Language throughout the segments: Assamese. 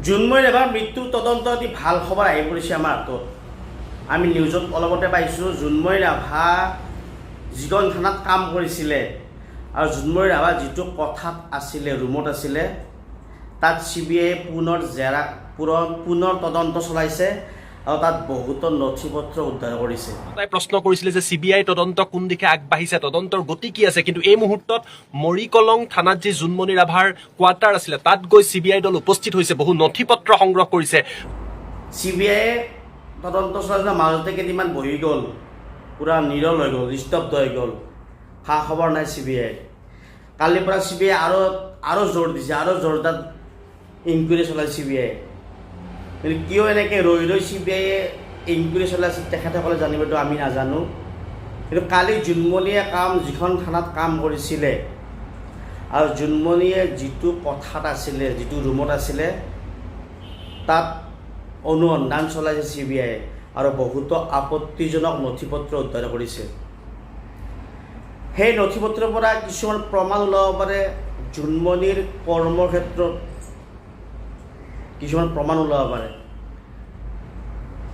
জুনমণি ৰাভাৰ মৃত্যুৰ তদন্ত অতি ভাল খবৰ আহি পৰিছে আমাৰ হাতত। আমি নিউজত অলপতে পাইছোঁ জুনমণি ৰাভা যিখন থানাত কাম কৰিছিলে আৰু জুনমণি ৰাভা যিটো কথাত আছিলে ৰুমত আছিলে তাত CBI পুনৰ তদন্ত চলাইছে আৰু তাত বহুতো নথি পত্ৰ উদ্ধাৰ কৰিছে। তাই প্ৰশ্ন কৰিছিলে যে CBI তদন্ত কোন দিশে আগবাঢ়িছে, তদন্তৰ গতি কি আছে, কিন্তু এই মুহূৰ্তত মৰিকলং থানাত যি জুনমণি ৰাভাৰ কোৱাৰ্টাৰ আছিলে তাত গৈ CBI দল উপস্থিত হৈছে, বহু নথি পত্ৰ সংগ্ৰহ কৰিছে। CBI তদন্ত চলাইছে, মাজতে কেইদিনমান বহি গ'ল, পুৰা নিৰল হৈ গ'ল, স্তব্ধ হৈ গ'ল, খা খবৰ নাই CBI। কালিৰ পৰা CBI আৰু জোৰ দিছে, আৰু জোৰদাৰ ইনকুৱাৰী চলাই CBI। কিন্তু কিয় এনেকৈ ৰৈ CBI ইনকুৱাৰী চলাইছে তেখেতসকলে জানিবতো আমি নাজানো। কিন্তু কালি জুনমণিয়ে যিখন থানাত কাম কৰিছিলে আৰু জুনমণিয়ে যিটো কথাত আছিলে, যিটো ৰুমত আছিলে তাত অনুসন্ধান চলাইছে CBI আৰু বহুতো আপত্তিজনক নথি পত্ৰ উদ্ধাৰ কৰিছে। সেই নথি পত্ৰৰ পৰা কিছুমান প্ৰমাণ ওলাব পাৰে, জুনমণিৰ কৰ্মক্ষেত্ৰত কিছুমান প্ৰমাণ ওলাব পাৰে।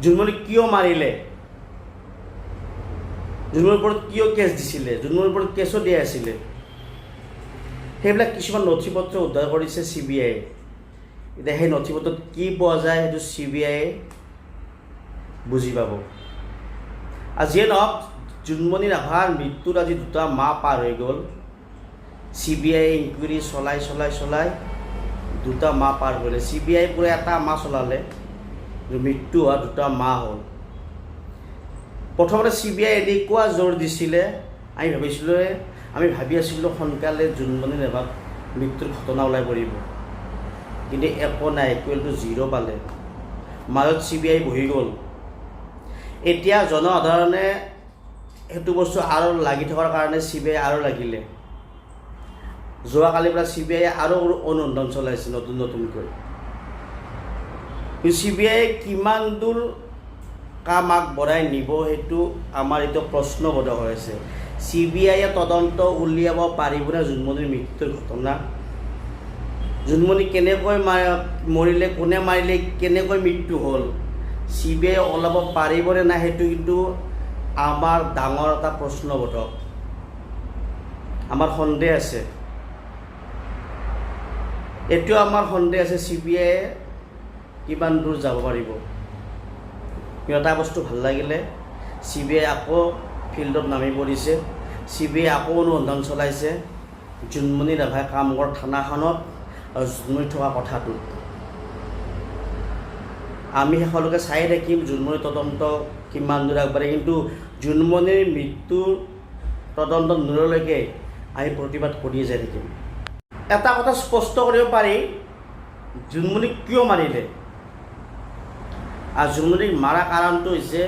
জুনমণিক কিয় মাৰিলে, জুনমণিৰ ওপৰত কিয় কেছ দিছিলে, জুনমণিৰ ওপৰত কেছো দিয়া আছিলে, সেইবিলাক কিছুমান নথি পত্ৰ উদ্ধাৰ কৰিছে CBI। এতিয়া সেই নথি পত্ৰত কি পোৱা যায় সেইটো CBI বুজি পাব। আৰু যিয়ে নহওক জুনমণি ৰাভাৰ মৃত্যুৰ আজি 2 মাহ পাৰ হৈ গ'ল। CBI ইনকুৱাৰী চলাই 2 মাহ পাৰ কৰিলে। CBI পুৰা 1 মাহ চলালে, মৃত্যু হোৱা 2 মাহ হ'ল। প্ৰথমতে CBI এনেকুৱা জোৰ দিছিলে, আমি ভাবি আছিলোঁ সোনকালে জুনমণি ৰাভাৰ মৃত্যুৰ ঘটনা ওলাই পৰিব, কিন্তু একো নাই, ইকুৱেলটো 0 পালে। মাজত CBI বহি গ'ল। এতিয়া জনসাধাৰণে সেইটো বস্তু আৰু লাগি থকাৰ কাৰণে CBI আৰু লাগিলে। যোৱাকালিৰ পৰা CBI আৰু অনুসন্ধান চলাইছে নতুনকৈ। CBI কিমান দূৰ কাম আগবঢ়াই নিব সেইটো আমাৰ এতিয়া প্ৰশ্নবোধক হৈ আছে। CBI তদন্ত উলিয়াব পাৰিবনে জুনমণিৰ মৃত্যুৰ ঘটনা, জুনমণি কেনেকৈ মৰিলে, কোনে মাৰিলে, কেনেকৈ মৃত্যু হ'ল, CBI ওলাব পাৰিবনে নাই, সেইটো কিন্তু আমাৰ ডাঙৰ এটা প্ৰশ্নবোধক। আমাৰ সন্দেহ আছে, এইটো আমাৰ সন্দেহ আছে CBI কিমান দূৰ যাব পাৰিব। কিন্তু এটা বস্তু ভাল লাগিলে, CBI আকৌ ফিল্ডত নামি পৰিছে, CBI আকৌ অনুসন্ধান চলাইছে জুনমণি ৰাভাই কাম কৰা থানাখনত আৰু জুনমণি থকা কথাটোত। আমি শেষলৈকে চাই থাকিম জুনমণিৰ তদন্ত কিমান দূৰ আগবাঢ়ে, কিন্তু জুনমণিৰ মৃত্যুৰ তদন্ত নোলোৱালৈকে আমি প্ৰতিবাদ কৰিয়ে যাই থাকিম। এটা কথা স্পষ্ট কৰিব পাৰি, জুনমণিক কিয় মাৰিলে, আৰু জুনমণিক মাৰা কাৰণটো হৈছে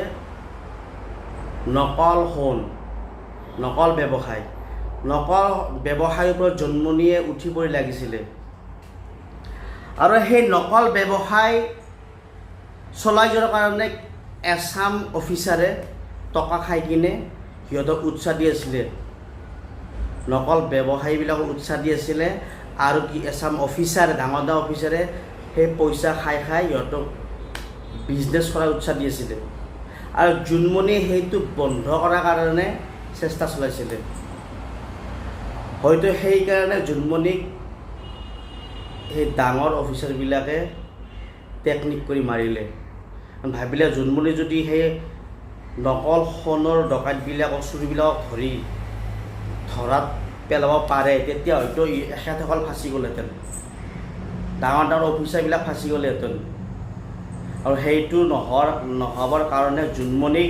নকল সোণ, নকল ব্যৱসায়। নকল ব্যৱসায়ৰ ওপৰত জুনমণিয়ে উঠি পৰি লাগিছিলে আৰু সেই নকল ব্যৱসায় চলাই যোৱাৰ কাৰণে এছাম অফিচাৰে টকা খাই কিনে সিহঁতক উৎসাহ দি আছিলে, নকল ব্যৱসায়ীবিলাকক উৎসাহ দি আছিলে। আৰু এছাম অফিচাৰে, ডাঙৰ অফিচাৰে সেই পইচা খাই সিহঁতক বিজনেছ কৰাৰ উৎসাহ দি আছিলে। আৰু জুনমণিয়ে সেইটো বন্ধ কৰাৰ কাৰণে চেষ্টা চলাইছিলে। হয়তো সেইকাৰণে জুনমণিক সেই ডাঙৰ অফিচাৰবিলাকে টেকনিক কৰি মাৰিলে। ভাবিলে জুনমণি যদি সেই নকল সোণৰ ডকাইতবিলাকক, চুৰিবিলাকক ধৰাত পেলাব পাৰে, তেতিয়া হয়তো এখেতসকল ফাঁচি গ'লহেঁতেন, ডাঙৰ অফিচাৰবিলাক ফাঁচি গ'লহেঁতেন। আৰু সেইটো নহ'বৰ কাৰণে জুনমণিক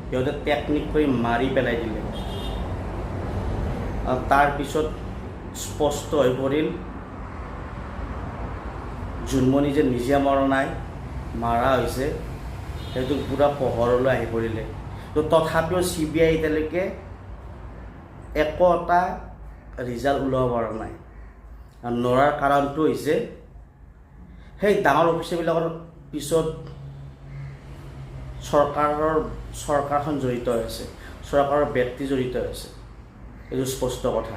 সিহঁতে টেকনিক কৰি মাৰি পেলাই দিলে। আৰু তাৰপিছত স্পষ্ট হৈ পৰিল জুনমণি যে নিজে মৰা নাই, মাৰা হৈছে, সেইটো পূৰা পোহৰলৈ আহি পৰিলে। তো তথাপিও CBI এতিয়ালৈকে একো এটা ৰিজাল্ট ওলাব পৰা নাই। আৰু নৰাৰ কাৰণটো হৈছে সেই ডাঙৰ অফিচাৰবিলাকৰ পিছত চৰকাৰখন জড়িত হৈ আছে, চৰকাৰৰ ব্যক্তি জড়িত হৈ আছে, এইটো স্পষ্ট কথা।